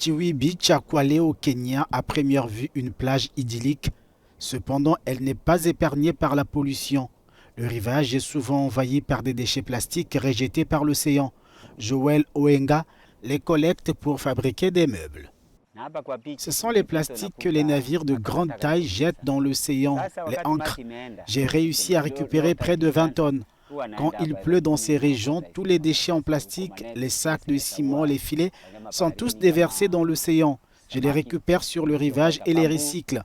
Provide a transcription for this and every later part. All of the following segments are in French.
Tiwi Beach à Kwale au Kenya a première vue une plage idyllique. Cependant, elle n'est pas épargnée par la pollution. Le rivage est souvent envahi par des déchets plastiques rejetés par l'océan. Joel Oenga les collecte pour fabriquer des meubles. Ce sont les plastiques que les navires de grande taille jettent dans l'océan, les ancres. J'ai réussi à récupérer près de 20 tonnes. Quand il pleut dans ces régions, tous les déchets en plastique, les sacs de ciment, les filets, sont tous déversés dans l'océan. Je les récupère sur le rivage et les recycle.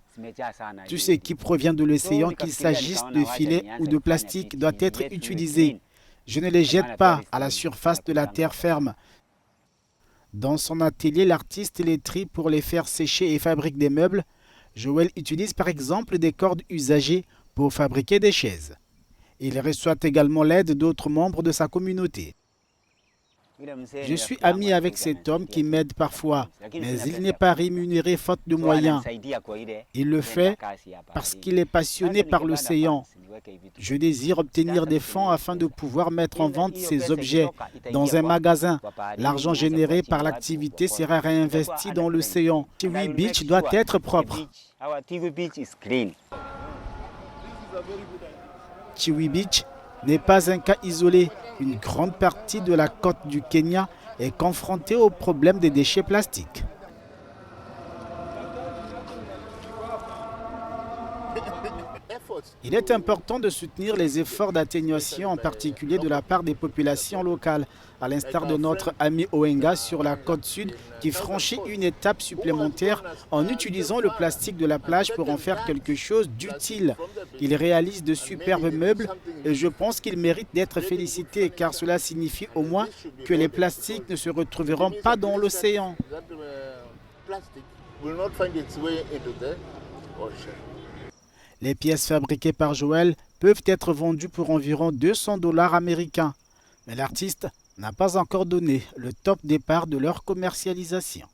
Tout ce qui provient de l'océan, qu'il s'agisse de filets ou de plastique, doit être utilisé. Je ne les jette pas à la surface de la terre ferme. Dans son atelier, l'artiste les trie pour les faire sécher et fabrique des meubles. Joël utilise par exemple des cordes usagées pour fabriquer des chaises. Il reçoit également l'aide d'autres membres de sa communauté. Je suis ami avec cet homme qui m'aide parfois, mais il n'est pas rémunéré faute de moyens. Il le fait parce qu'il est passionné par l'océan. Je désire obtenir des fonds afin de pouvoir mettre en vente ces objets dans un magasin. L'argent généré par l'activité sera réinvesti dans l'océan. Tiwi Beach doit être propre. Tiwi Beach n'est pas un cas isolé. Une grande partie de la côte du Kenya est confrontée au problème des déchets plastiques. Il est important de soutenir les efforts d'atténuation, en particulier de la part des populations locales, à l'instar de notre ami Oenga sur la côte sud qui franchit une étape supplémentaire en utilisant le plastique de la plage pour en faire quelque chose d'utile. Il réalise de superbes meubles et je pense qu'il mérite d'être félicité car cela signifie au moins que les plastiques ne se retrouveront pas dans l'océan. Les pièces fabriquées par Joël peuvent être vendues pour environ 200 $ américains. Mais l'artiste n'a pas encore donné le top départ de leur commercialisation.